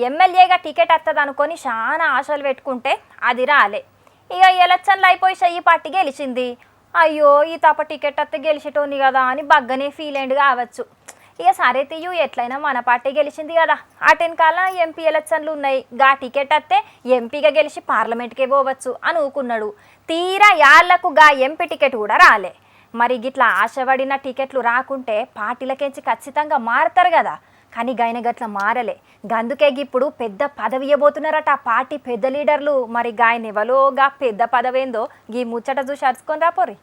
ఎమ్మెల్యేగా టికెట్ వస్తుంది అనుకొని చాలా ఆశలు పెట్టుకుంటే అది రాలే. ఇక ఎలక్షన్లు అయిపోయి చెయ్యి పార్టీ గెలిచింది. అయ్యో ఈ తప్ప టికెట్ వస్తే గెలిచేటోని కదా అని బగ్గనే ఫీల్ అయింది కావచ్చు. ఇక సరే తీయు ఎట్లయినా మన పార్టీ గెలిచింది కదా, అటెన్కాల ఎంపీ ఎలక్షన్లు ఉన్నాయి, గా టికెట్ వస్తే ఎంపీగా గెలిచి పార్లమెంట్కే పోవచ్చు అని ఊకున్నాడు. తీరా యాళ్లకు గా ఎంపీ టికెట్ కూడా రాలే. మరి గిట్లా ఆశపడిన టికెట్లు రాకుంటే పార్టీలకెంచి ఖచ్చితంగా మారుతారు కదా, కానీ గైన గట్ల మారలే. గందుకే ఇప్పుడు పెద్ద పదవి ఇవ్వబోతున్నారట పార్టీ పెద్ద లీడర్లు. మరి గాయన ఎవలో గా పెద్ద పదవేందో గీ ముచ్చట చూసి అరుచుకొని రాపోరి.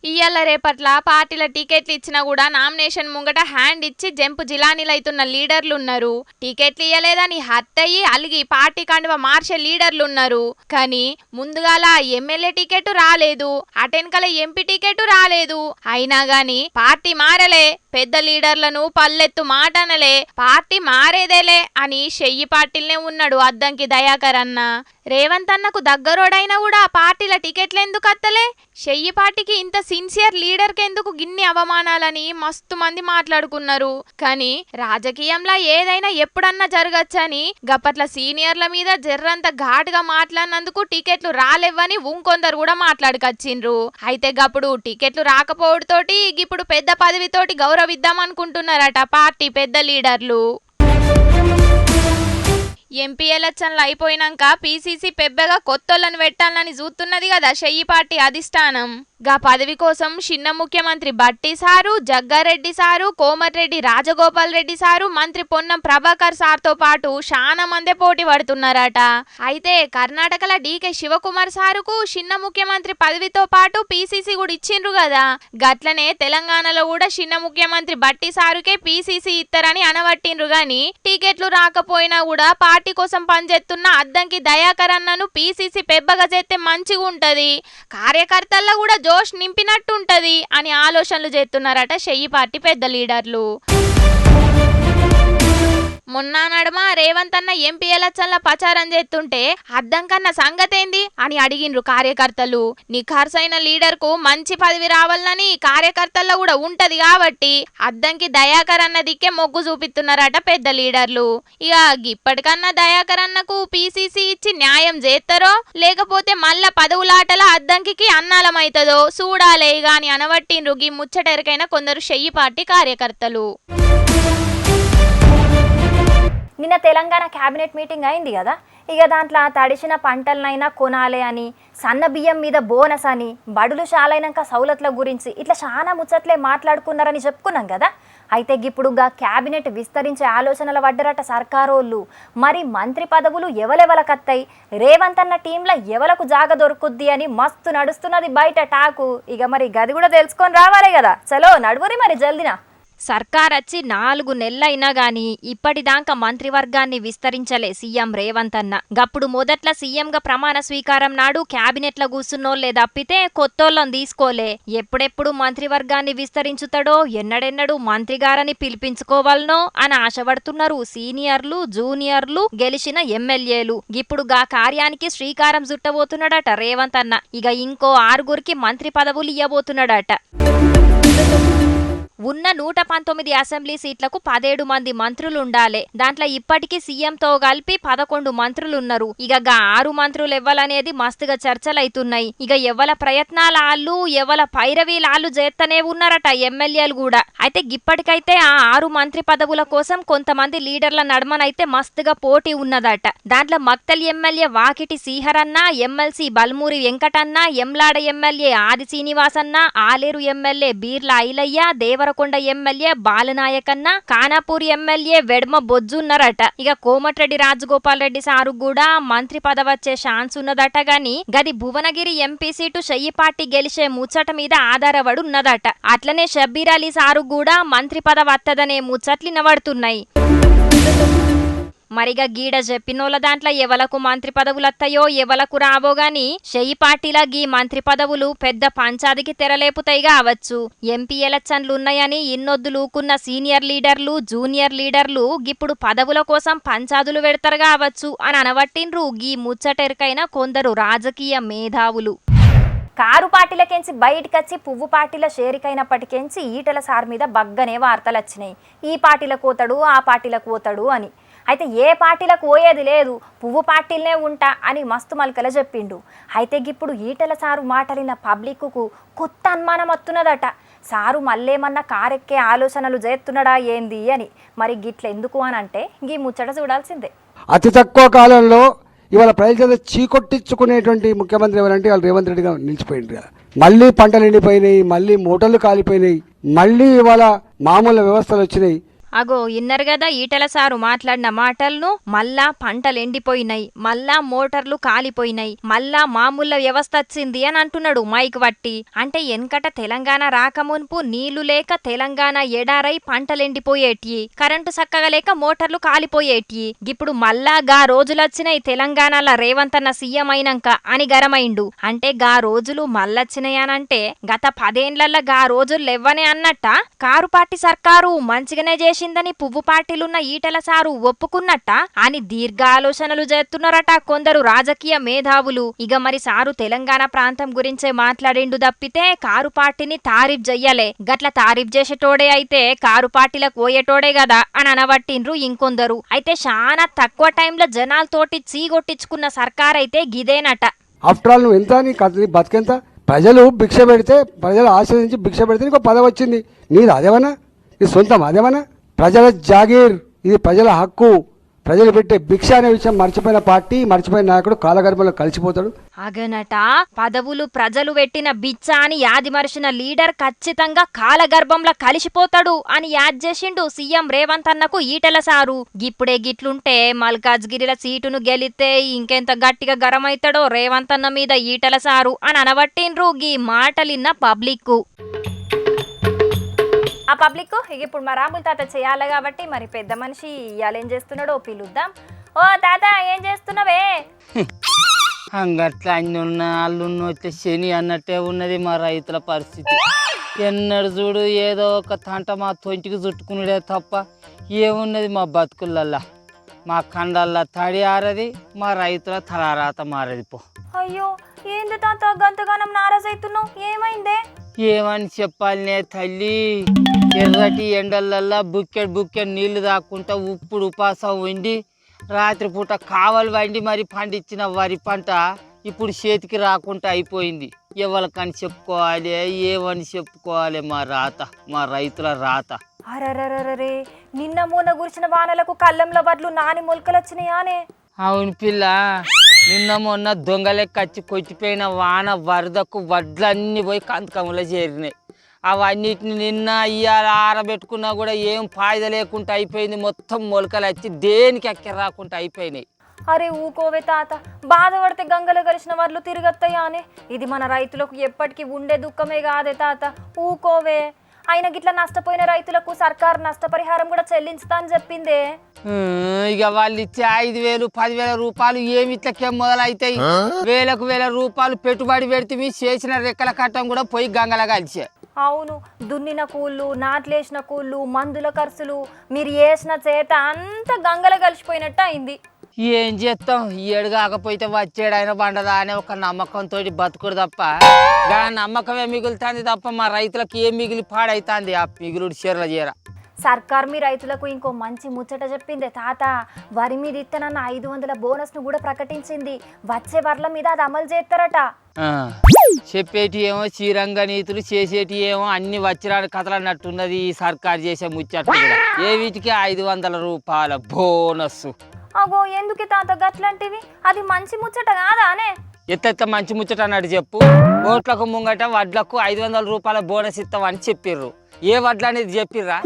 ఇయ్యాల రేపట్ల పార్టీల టికెట్లు ఇచ్చినా కూడా నామినేషన్ ముంగట హ్యాండ్ ఇచ్చి జంపు జిలానీలు అవుతున్న లీడర్లు ఉన్నారు. టికెట్లు ఇయ్యలేదని హత్తయ్యి అలిగి పార్టీ కండువ మార్చే లీడర్లు ఉన్నారు. కానీ ముందుగాల ఎమ్మెల్యే టికెట్ రాలేదు, అటెన్కల ఎంపీ టికెట్ రాలేదు. అయినా గాని పార్టీ మారలే. పెద్ద లీడర్లను పల్లెత్తు మాటనలే, పార్టీ మారేదేలే అని చెయ్యి పార్టీలనే ఉన్నాడు అద్దంకి దయాకర్ అన్న. రేవంత్ అన్నకు దగ్గరోడైనా కూడా పార్టీల టికెట్లు ఎందుకు అత్తలే? చెయ్యి పార్టీకి ఇంత సిన్సియర్ లీడర్కి ఎందుకు గిన్ని అవమానాలని మస్తు మంది మాట్లాడుకున్నారు. కానీ రాజకీయంలో ఏదైనా ఎప్పుడన్నా జరగచ్చని గప్పట్ల సీనియర్ల మీద జర్రంత ఘాటుగా మాట్లాడినందుకు టికెట్లు రాలేవని ఇంకొందరు కూడా మాట్లాడుకొచ్చిండ్రు. అయితే గప్పుడు టికెట్లు రాకపోవడంతోటి ఇప్పుడు పెద్ద పదవితోటి గౌరవిద్దాం అనుకుంటున్నారట పార్టీ పెద్ద లీడర్లు. ఎంపీ ఎలక్షన్లు అయిపోయినాక పీసీసీ పెద్దగా కొత్తోళ్ళని పెట్టాలని చూస్తున్నది కదా చెయ్యి పార్టీ అధిష్టానం. గా పదవి కోసం చిన్న ముఖ్యమంత్రి Bhatti sir, Jaggareddy sir, Komatireddy Rajagopal Reddy sir, మంత్రి పొన్నం ప్రభాకర్ సార్తో పాటు చాలా మందే పోటీ పడుతున్నారట. అయితే కర్ణాటకలో డీకే శివకుమార్ సారుకు చిన్న ముఖ్యమంత్రి పదవితో పాటు పీసీసీ కూడా ఇచ్చిండ్రు కదా, గట్లనే తెలంగాణలో కూడా చిన్న ముఖ్యమంత్రి బట్టి సారుకే పీసీసీ ఇస్తారని అనబట్టిండ్రు. గాని టికెట్లు రాకపోయినా కూడా పార్టీ కోసం పనిచేస్తున్న అద్దంకి దయాకర్ అన్నను పీసీసీ పెద్దగా చేస్తే మంచిగా ఉంటది, కార్యకర్తల్లో కూడా జోష్ నింపినట్టుంటది అని ఆలోచనలు చేస్తున్నారట చెయ్యి పార్టీ పెద్ద లీడర్లు. మొన్న నడమ రేవంత్ అన్న ఎంపీ ఎలక్షన్ల ప్రచారం చేస్తుంటే అద్దంకన్న సంగతేంది అని అడిగిండ్రు కార్యకర్తలు. నిఖార్సైన లీడర్ కు మంచి పదవి రావాలని కార్యకర్తల్లో కూడా ఉంటది కాబట్టి అద్దంకి దయాకర్ అన్న దిక్కే మొగ్గు చూపిస్తున్నారట పెద్ద లీడర్లు. ఇక ఇప్పటికన్నా దయాకర్ అన్నకు పీసీసీ ఇచ్చి న్యాయం చేస్తారో లేకపోతే మళ్ళా పదవులాటల అద్దంకి అన్నాలమైతుందో చూడాలే గాని అనబట్టిండ్రు గీ ముచ్చటెరకైన కొందరు చెయ్యి పార్టీ కార్యకర్తలు. నిన్న తెలంగాణ క్యాబినెట్ మీటింగ్ అయింది కదా, ఇక దాంట్లో తడిసిన పంటలనైనా కొనాలి అని, సన్న బియ్యం మీద బోనస్ అని, బడులు చాలైనాక సౌలతుల గురించి ఇట్లా చాలా ముచ్చట్లే మాట్లాడుకున్నారని చెప్పుకున్నాం కదా. అయితే ఇప్పుడు క్యాబినెట్ విస్తరించే ఆలోచనలు పడ్డరట సర్కారోళ్ళు. మరి మంత్రి పదవులు ఎవలెవలకత్తాయి, రేవంత్ అన్న టీంలో ఎవలకు జాగ దొరుకుద్ది అని మస్తు నడుస్తున్నది బయట టాకు. ఇక మరి గది కూడా తెలుసుకొని రావాలి కదా, చలో నడువురి మరి జల్దినా. సర్కార్ వచ్చి 4 నెలలైనా గాని ఇప్పటిదాకా మంత్రివర్గాన్ని విస్తరించలే సీఎం రేవంత్ అన్న. గప్పుడు మొదట్ల సీఎంగా ప్రమాణ స్వీకారం నాడు క్యాబినెట్ల కూర్చున్నోళ్లే తప్పితే కొత్తోళ్ళని తీసుకోలే. ఎప్పుడెప్పుడు మంత్రివర్గాన్ని విస్తరించుతాడో, ఎన్నడెన్నడు మంత్రిగారని పిలిపించుకోవాలనో అని ఆశపడుతున్నారు సీనియర్లు, జూనియర్లు, గెలిచిన ఎమ్మెల్యేలు. ఇప్పుడు గా కార్యానికి శ్రీకారం చుట్టబోతున్నాడట రేవంత్ అన్న. ఇక ఇంకో 6గురికి మంత్రి పదవులు ఇయ్యబోతున్నాడట. ఉన్న 119 అసెంబ్లీ సీట్లకు 17 మంది మంత్రులుండాలే. దాంట్లో ఇప్పటికీ సీఎంతో కలిపి 11 మంత్రులున్నారు. ఇక 6 మంత్రులు ఎవ్వలనేది మస్తుగా చర్చలైతున్నాయి. ఇక ఎవ్వల ప్రయత్నాల ఆళ్ళు, ఎవ్వల పైరవీల ఆళ్ళు చేస్తనే ఉన్నారట ఎమ్మెల్యేలు కూడా. అయితే ఇప్పటికైతే ఆ 6 మంత్రి పదవుల కోసం కొంతమంది లీడర్ల నడమనైతే మస్తుగా పోటీ ఉన్నదట. దాంట్లో మక్తల్ ఎమ్మెల్యే వాకిటి శ్రీహరన్న, ఎమ్మెల్సీ బల్మూరి వెంకటన్న, ఎంలాడ ఎమ్మెల్యే ఆది శ్రీనివాసన్న, ఆలేరు ఎమ్మెల్యే బీర్ల ఐలయ్య, దేవరకొండ ఎమ్మెల్యే బాలనాయకన్న, ఖానాపూర్ ఎమ్మెల్యే వెడ్మ బొజ్జున్నారట. ఇక కోమటిరెడ్డి రాజగోపాల్ రెడ్డి సారు కూడా మంత్రి పదవి వచ్చే ఛాన్స్ ఉన్నదట. గాని గది భువనగిరి ఎంపీ సీటు చెయ్యి పార్టీ గెలిచే ముచ్చట మీద ఆధారపడి ఉన్నదట. అట్లనే షబ్బీర్ అలీ సారు కూడా మంత్రి పదవి వత్తదనే ముచ్చట్లు వినబడుతున్నాయి. మరిగా గీడ చెప్పినోళ్ళ దాంట్లో ఎవలకు మంత్రి పదవులత్తాయో ఎవలకు రావో గాని చెయ్యి పార్టీలా గీ మంత్రి పదవులు పెద్ద పంచాదికి తెరలేపుతాయి కావచ్చు. ఎంపీ ఎలక్షన్లు ఉన్నాయని ఇన్నొద్దులూకున్న సీనియర్ లీడర్లు, జూనియర్ లీడర్లు ఇప్పుడు పదవుల కోసం పంచాదులు పెడతారు కావచ్చు అని అనబట్టిండ్రు గీ ముచ్చటెరకైన కొందరు రాజకీయ మేధావులు. కారు పార్టీలకెంచి బయటకొచ్చి పువ్వు పార్టీల షేరికైనప్పటికెంచి ఈటల సార్ మీద బగ్గనే వార్తలు వచ్చినాయి. ఈ పార్టీలకు పోతాడు, ఆ పార్టీలకు పోతాడు అని. అయితే ఏ పార్టీలకు పోయేది లేదు, పువ్వు పార్టీలనే ఉంటా అని మస్తు మల్కల చెప్పిండు. అయితే ఇప్పుడు ఈటెల సారు మాటలిన పబ్లిక్కు కొత్త అనుమానం వస్తున్నదట. సారు మళ్ళేమన్నా కారెక్కే ఆలోచనలు చేస్తున్నాడా ఏంది అని. మరి గిట్ల ఎందుకు అని అంటే గీ ముచ్చట చూడాల్సిందే. అతి తక్కువ కాలంలో ఇవాళ ప్రజల చేత చీకొట్టించుకునేటువంటి ముఖ్యమంత్రి ఎవరంటే వాళ్ళు రేవంత్ రెడ్డిగా నిలిచిపోయింది కదా. మళ్ళీ పంటలు ఎండిపోయినాయి, మళ్ళీ మోటార్లు కాలిపోయినాయి, మళ్ళీ ఇవాళ మామూలు వ్యవస్థలు వచ్చినాయి. అగో ఇన్నరు కదా ఈటెల సారు మాట్లాడిన మాటలను. మళ్ళా పంటలు ఎండిపోయినాయి, మళ్ళా మోటార్లు కాలిపోయినాయి, మళ్ళా మామూలు వ్యవస్థ వచ్చింది అని అంటున్నాడు మైక్ వట్టి. అంటే వెనకట తెలంగాణ రాకమున్పు నీళ్లు లేక తెలంగాణ ఎడారై పంటలెండిపోయేటి, కరెంటు చక్కగా లేక మోటార్లు కాలిపోయేటి. ఇప్పుడు మళ్ళా గా రోజులొచ్చినాయి తెలంగాణలో రేవంత్ అన్న సీఎం అయినాక అని గరమైండు. అంటే గా రోజులు మళ్ళొచ్చినాయనంటే గత 10 ఏళ్లలో గా రోజులు లెవ్వనే అన్నట్ట. కారు పార్టీ సర్కారు మంచిగానే చేసిందని పువ్వు పార్టీలున్న ఈటెల సారు ఒప్పుకున్నట్ట అని దీర్ఘ ఆలోచనలు చేస్తున్నారట కొందరు రాజకీయ మేధావులు. ఇక మరి సారు తెలంగాణ ప్రాంతం గురించే మాట్లాడిండు తప్పితే కారు పార్టీని తారీఫ్ చెయ్యలే. గట్ల తారీఫ్ చేసేటోడే అయితే కారు పార్టీలకు పోయేటోడే కదా అని అనబట్టిండ్రు ఇంకొందరు. అయితే చాలా తక్కువ టైంలో జనాలతోటి చీగొట్టించుకున్న సర్కార్ అయితే గిదేనట. ఆఫ్టర్ ఆల్ నువ్వు ఎంత నీ బతికెంత? ప్రజలు భిక్ష పెడితే, ప్రజలు ఆశ్రయించి భిక్ష పెడితే నీకు పదవి వచ్చింది. నీది అదేమన్నా? నీ సొంతం అదేమన్నా? ప్రజల జాగీర్, ఇది ప్రజల హక్కు. ప్రజలు పెట్టే భిక్ష అనే విషయం మర్చిపోయిన పార్టీ, మర్చిపోయిన నాయకుడు కాలగర్భంలో కలిసిపోతాడు. అగనట పదవులు ప్రజలు పెట్టిన బిచ్చ అని యాది మరిచిన లీడర్ ఖచ్చితంగా కాలగర్భంలో కలిసిపోతాడు అని యాద్ చేసిండు సీఎం రేవంత్ అన్నకు ఈటెల సారు. గిప్పుడే గిట్లుంటే మల్కాజ్గిరిల సీటును గెలిస్తే ఇంకెంత గట్టిగా గరమైతాడో రేవంత్ అన్న మీద ఈటెల సారు అని అనబట్టిండ్రు గీ మాటలిన్న పబ్లిక్. ఆ పబ్లిక్ ఇప్పుడు మా రాముల తాత చేయాలి కాబట్టి మరి పెద్ద మనిషి ఇవాళ ఏం చేస్తున్నాడో పిలుద్దాం. ఓ తాత ఏం చేస్తున్నావే? అంగట్ల అన్ని ఉన్న అల్లున్న వచ్చే శని అన్నట్టే ఉన్నది మా రైతుల పరిస్థితి. ఎన్నడు చూడు ఏదో ఒక తంట మా తొంటికి చుట్టుకునేదే తప్ప ఏమున్నది మా బతుకులల్లా. మా కండల్లా తడి ఆరది, మా రైతుల తలారాత మారది. పో అయ్యో ఏంది తాత గంతగానం నారాజ్ అవుతున్నావు, ఏమైందే? ఏమని చెప్పాలనే తల్లి, ఎర్రటి ఎండలల్లా బుక్కెడ్ నీళ్లు తాక్కుంటా ఉప్పుడు ఉపాసం వండి రాత్రిపూట కావలు వండి మరి పండించిన వరి పంట ఇప్పుడు చేతికి రాకుండా అయిపోయింది. ఎవరికని చెప్పుకోవాలి, ఏమని చెప్పుకోవాలి? మా రాత, మా రైతుల రాత. అరరరరే, నిన్న మొన్న గురిచిన వానలకు కళ్ళంలో వడ్లు నాని మొలకలు వచ్చినాయానే? అవును పిల్ల, నిన్న మొన్న దొంగలెక్క వచ్చి కొట్టిపోయిన వాన వరదకు వడ్లన్నీ పోయి కంతకములో చేరినాయి. అవన్నిటిని నిన్న ఇయ్యాల ఆరబెట్టుకున్నా కూడా ఏం ఫాయిదా లేకుండా అయిపోయింది. మొత్తం మొలకలు వచ్చి దేనికి ఎక్క రాకుండా అయిపోయినాయి. అరే ఊకోవే తాత, బాధపడితే గంగలు కలిసిన వడ్లు తిరిగొత్తాయా అని? ఇది మన రైతులకు ఎప్పటికీ ఉండే దుఃఖమే కాదే తాత, ఊకోవే. అయినా గిట్లా నష్టపోయిన రైతులకు సర్కారు నష్టపరిహారం కూడా చెల్లించుతా అని చెప్పిందే. ఇక వాళ్ళు ఇచ్చే 5,000, 10,000 రూపాయలు ఏమి ఇట్లకే మొదలవుతాయి. వేల రూపాయలు పెట్టుబడి పెడితే చేసిన రెక్కల కట్టం కూడా పోయి గంగల కలిసే. అవును, దున్నిన కూళ్ళు, నాట్లేసిన కూళ్ళు, మందుల ఖర్చులు, మీరు వేసిన చేత అంతా గంగల కలిసిపోయినట్టు అయింది. ఏం చేస్తాం, ఏడు కాకపోతే వచ్చేడైనా బండదా అనే ఒక నమ్మకంతో బతుకుడు తప్ప గా నమ్మకమే మిగులుతుంది తప్ప మా రైతులకు ఏం మిగిలి పాడైతుంది. ఆ మిగులుడు చీరల చీర. సర్కార్ మీ రైతులకు ఇంకో మంచి ముచ్చట చెప్పిందే తాత. వరి మీద ఇత్తనన్న 500 బోనస్ను కూడా ప్రకటించింది. వచ్చే వర్ల మీద అది అమలు చేస్తారట. చెప్పేటి ఏమో శ్రీరంగ నీతులు, చేసేటి ఏమో అన్ని వచ్చిరాని కథలు అన్నట్టున్నది ఈ సర్కారు చేసే ముచ్చట. ఏ వీటికి 500 రూపాయల బోనస్. అగో ఎందుకు తాత గట్లాంటివి? అది మంచి ముచ్చట కాదా అనే? ఎత్త మంచి ముచ్చట అన్నట్టు చెప్పు. ఓట్లకు ముంగట వడ్లకు 500 రూపాయల బోనస్ ఇస్తామని చెప్పిర్రు. ఏ వడ్లు అనేది చెప్పిర్రా?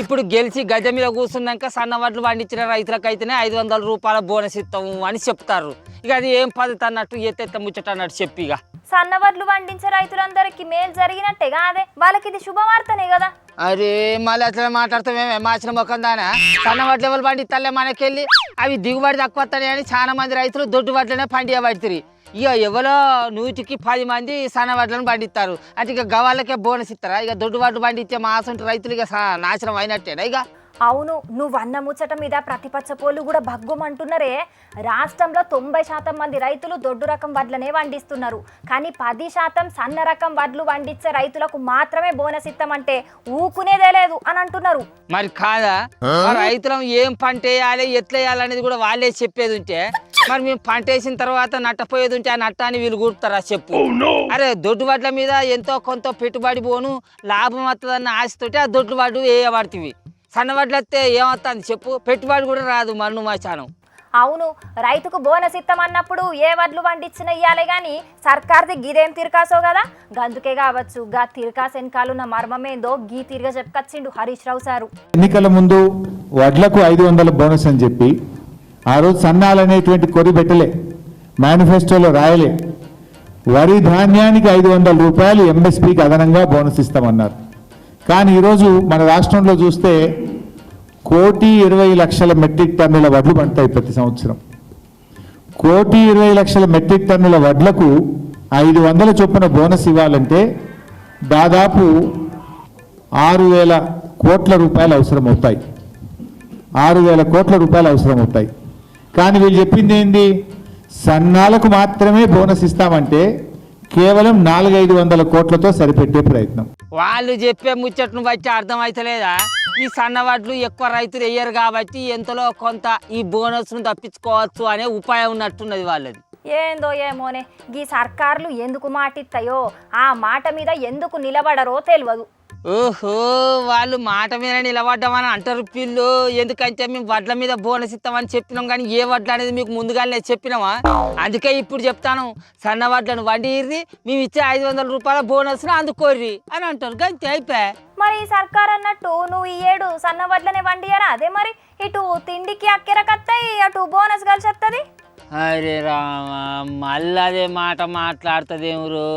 ఇప్పుడు గెలిచి గజ మీద కూర్చున్నాక సన్న వడ్లు పండించిన రైతులకైతేనే 500 రూపాయల బోనస్ ఇస్తాము అని చెప్తారు. ఇక అది ఏం పద్ధతి అన్నట్టు ఎత్తెత్త ముచ్చట అన్నట్టు చెప్పి ఇక సన్న వడ్లు పండించే రైతులందరికీ మేలు జరిగినట్టే కాదే, వాళ్ళకి ఇది శుభవార్తనే కదా. అరే మళ్ళీ అట్లా మాట్లాడుతామేమే మార్చిన ముఖం దానా? సన్న వడ్లు ఎవరు పండిస్తాలే మనకెళ్ళి, అవి దిగుబడి తక్కువ వస్తాయి అని చాలా మంది రైతులు దొడ్డు వడ్లనే పండియబడుతుంది. ఇక ఎవరో 100కి 10 మంది సన్న వడ్లను పండిస్తారు. అంటే ఇక గవాళ్ళకే బోనస్ ఇస్తారా? ఇక దొడ్డు వడ్లు పండించే మాసంటి రైతులు ఇక నాశనం అయినట్టేనా? ఇక అవును, నువ్వు అన్న ముచ్చట మీద ప్రతిపక్ష పోలు కూడా భగ్గుమంటున్నారే. రాష్ట్రంలో 90% మంది రైతులు దొడ్డు రకం వడ్లనే పండిస్తున్నారు. కానీ 10% సన్న రకం వడ్లు పండించే రైతులకు మాత్రమే బోనస్ ఇస్తామంటే ఊకునేదే లేదు అని అంటున్నారు. మరి కాదా, రైతులం ఏం పంట వేయాలి ఎట్లా వేయాలి అనేది కూడా వాళ్ళే చెప్పేది ఉంటే, మరి మేము పంట వేసిన తర్వాత నట్టపోయేది ఉంటే ఆ నట్టాన్ని వీళ్ళు కూడతారా చెప్పు. అరే దొడ్డు వడ్ల మీద ఎంతో కొంత పెట్టుబడి పోను లాభం వస్తుందన్న ఆశతోటి ఆ దొడ్డు వడ్లు వేయబడుతుంది. సన్న వడ్లు వస్తే ఏమవుతుంది చెప్పు, పెట్టుబడి కూడా రాదు మన్ను మచానం. అవును, రైతుకు బోనస్ ఇస్తామన్నప్పుడు ఏ వడ్లు పండించిన ఇయ్యాలే గాని సర్కార్ది గిదేం తిరకాసో కదా. గందుకే కావచ్చు గా తిరకాసు వెనకాలన్న మర్మమేందో గీ తిరగ చెప్పుకొచ్చిండు హరీష్ రావు సారు. ఎన్నికల ముందు వడ్లకు 500 బోనస్ అని చెప్పి ఆ రోజు సన్నాలనేటువంటి కొరి పెట్టలే, మేనిఫెస్టోలో రాయలే. వరి ధాన్యానికి 500 రూపాయలు ఎంఎస్పీకి అదనంగా బోనస్ ఇస్తామన్నారు. కానీ ఈరోజు మన రాష్ట్రంలో చూస్తే 1,20,00,000 మెట్రిక్ టన్నుల వడ్లు పండుతాయి ప్రతి సంవత్సరం. 1,20,00,000 మెట్రిక్ టన్నుల వడ్లకు 500 చొప్పున బోనస్ ఇవ్వాలంటే దాదాపు 6,000 కోట్ల రూపాయలు అవసరమవుతాయి. 6,000 కోట్ల రూపాయలు అవసరమవుతాయి. కానీ వీళ్ళు చెప్పింది ఏంది, సన్నాలకు మాత్రమే బోనస్ ఇస్తామంటే కేవలం 400-500 కోట్లతో సరిపెట్టే ప్రయత్నం. వాళ్ళు చెప్పే ముచ్చట్ను బట్టి అర్థం అవుతలేదా, ఈ సన్నవడ్లు ఎక్కువ రైతులు వేయరు కాబట్టి ఎంతలో కొంత ఈ బోనస్ను తప్పించుకోవచ్చు అనే ఉపాయం ఉన్నట్టున్నది వాళ్ళది. ఏందో ఏమోనే, గీ సర్కార్లు ఎందుకు మాటిస్తాయో ఆ మాట మీద ఎందుకు నిలబడరో తెలియదు. ఓహో, వాళ్ళు మాట మీద నిలబడ్డామని అంటారు పిల్లు. ఎందుకంటే మేము వడ్ల మీద బోనస్ ఇస్తామని చెప్పినాం, కానీ ఏ వడ్లు అనేది మీకు ముందుగానే చెప్పినామా? అందుకే ఇప్పుడు చెప్తాను, సన్న వడ్లను వండిర్రి, మేము ఇచ్చే 500 రూపాయల బోనస్ను అందుకోర్రి అని అంటారు. గంతే అయిపోయా. మరి ఈ సర్కార్ అన్నట్టు నువ్వు ఈ ఏడు సన్న వడ్లనే వండియారా? అదే మరి ఇటు తిండికి అక్కెర కత్తాయి, అటు బోనస్ కలిసి వస్తుంది. అరే రామా, మళ్ళీ అదే మాట మాట్లాడుతుందేమరు.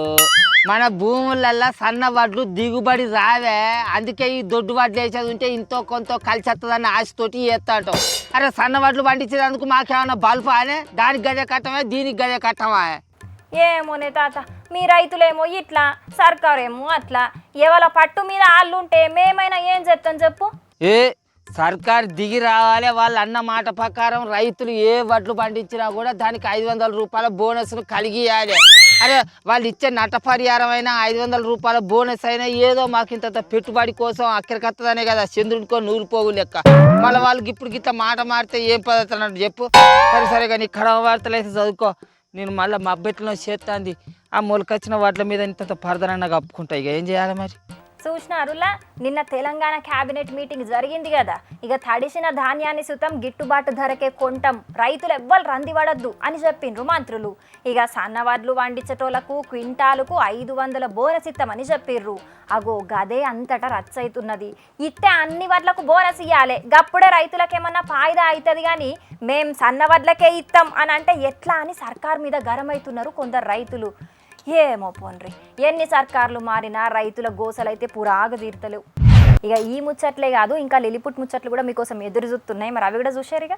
మన భూములల్లో సన్న వడ్లు దిగుబడి రావే, అందుకే ఈ దొడ్డు వడ్లు వేసేది ఉంటే ఇంతో కొంత కలిసి వస్తుందన్న ఆశతోటి వేస్తా అంటాం. అరే సన్న వడ్లు పండించేందుకు మాకేమన్నా బల్బా అనే, దానికి గదే కట్టమా దీనికి గదే కట్టమా? ఏమోనే తాత, మీ రైతులేమో ఇట్లా, సర్కారేమో అట్లా. ఎవల పట్టు మీద ఆళ్ళుంటే మేమైనా ఏం చేస్తాం చెప్పు. సర్కార్ దిగి రావాలి. వాళ్ళు అన్న మాట ప్రకారం రైతులు ఏ వడ్లు పండించినా కూడా దానికి 500 రూపాయల బోనస్ను కలిగియాలి. అరే వాళ్ళు ఇచ్చే నట్టపరిహారమైన 500 రూపాయల బోనస్ అయినా ఏదో మాకు ఇంత పెట్టుబడి కోసం అక్కడికి వస్తుందనే కదా, చంద్రుడికో నూరు పోగు లెక్క. మళ్ళీ వాళ్ళకి ఇప్పుడు గిట్ల మాట మారితే ఏం పద్ధతి అన్నట్టు చెప్పు. సరే కానీ కడవ వార్తలు అయితే చదువుకో, నేను మళ్ళీ మా అబ్బెట్లో చేస్తాంది. ఆ మొలకొచ్చిన వాటి మీద ఇంత పరదనన్నా కప్పుకుంటా. ఇక ఏం చేయాలి మరి? చూసినారులా, నిన్న తెలంగాణ క్యాబినెట్ మీటింగ్ జరిగింది కదా. ఇక తడిసిన ధాన్యాన్ని సుతం గిట్టుబాటు ధరకే కొంటాం, రైతులు ఎవ్వరు రంది పడద్దు అని చెప్పిండ్రు మంత్రులు. ఇక సన్నవడ్లు వండించటోళ్లకు క్వింటాలకు 500 బోనస్ ఇస్తామని చెప్పిర్రు. అగో గదే అంతటా రచ్చవుతున్నది. ఇట్టే అన్ని వడ్లకు బోనస్ ఇవ్వాలి, గప్పుడే రైతులకేమన్నా ఫాయిదా అవుతుంది. కానీ మేం సన్నవడ్లకే ఇస్తాం అని అంటే ఎట్లా అని సర్కార్ మీద గరమవుతున్నారు కొందరు రైతులు. ఏమో పోన్రి, ఎన్ని సర్కార్లు మారినా రైతుల గోసలైతే పురాగ తీర్తలేవు. ఇక ఈ ముచ్చట్లే కాదు, ఇంకా లిలిపుట్ ముచ్చట్లు కూడా మీకోసం ఎదురు చూస్తున్నాయి. మరి అవి కూడా చూశారు. ఇక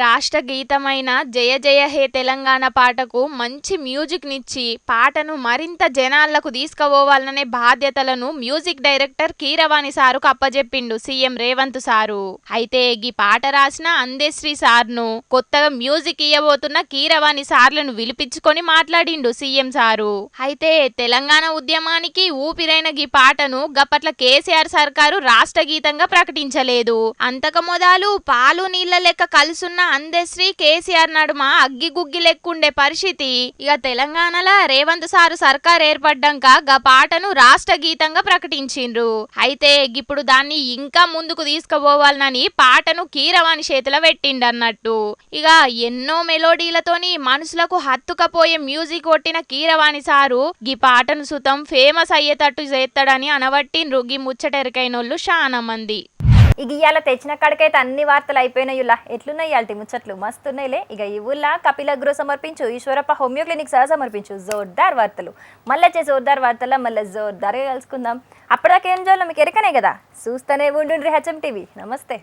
రాష్ట్ర గీతమైన జయ జయ హే తెలంగాణ పాటకు మంచి మ్యూజిక్ నిచ్చి పాటను మరింత జనాలకు తీసుకుపోవాలనే బాధ్యతలను మ్యూజిక్ డైరెక్టర్ కీరవాణి సారుకు అప్పజెప్పిండు సీఎం రేవంత్ సారు. అయితే ఈ పాట రాసిన అందశ్రీ సార్ను, కొత్తగా మ్యూజిక్ ఇయ్యబోతున్న కీరవాణి సార్లను విలిపించుకొని మాట్లాడిండు సీఎం సారు. అయితే తెలంగాణ ఉద్యమానికి ఊపిరైన ఈ పాటను గప్పట్ల కేసీఆర్ సర్కారు రాష్ట్ర గీతంగా ప్రకటించలేదు. అంతక మొదలు పాలు నీళ్ల లెక్క కలుసున్న అందశ్రీ కేసీఆర్ నడుమ అగ్గి గుగ్గి లెక్కుండే పరిస్థితి. ఇక తెలంగాణలో రేవంత్ సారు సర్కార్ ఏర్పడ్డాక గా పాటను రాష్ట్ర గీతంగా ప్రకటించిండ్రు. అయితే ఇప్పుడు దాన్ని ఇంకా ముందుకు తీసుకుపోవాలని పాటను కీరవాణి చేతిలో పెట్టిండన్నట్టు. ఇక ఎన్నో మెలోడీలతోని మనసులకు హత్తుకపోయే మ్యూజిక్ కొట్టిన కీరవాణి సారు గీ పాటను సుతం ఫేమస్ అయ్యేటట్టు చేస్తాడని అనబట్టిండ్రు గీ ముచ్చటెరకైనోళ్ళు చాలా మంది. ఇక ఇవాళ తెచ్చిన కాడికైతే అన్ని వార్తలు అయిపోయినాయిలా. ఎట్లున్నాయి ఇవాళ ముచ్చట్లు? మస్తున్నాయిలే. ఇక ఇవుల్లా కపిలగ్రో సమర్పించు, ఈశ్వరప్ప హోమియో క్లినిక్ సహా సమర్పించు జోర్దార్ వార్తలు. మళ్ళీ వచ్చే జోర్దార్ వార్తల్లో మళ్ళీ జోర్దార్గా కలుసుకుందాం. అప్పటిదాకా ఏం చేయాలో మీకు ఎరకనే కదా. చూస్తూనే ఉండుండ్రి హెచ్ఎం టీవీ. నమస్తే.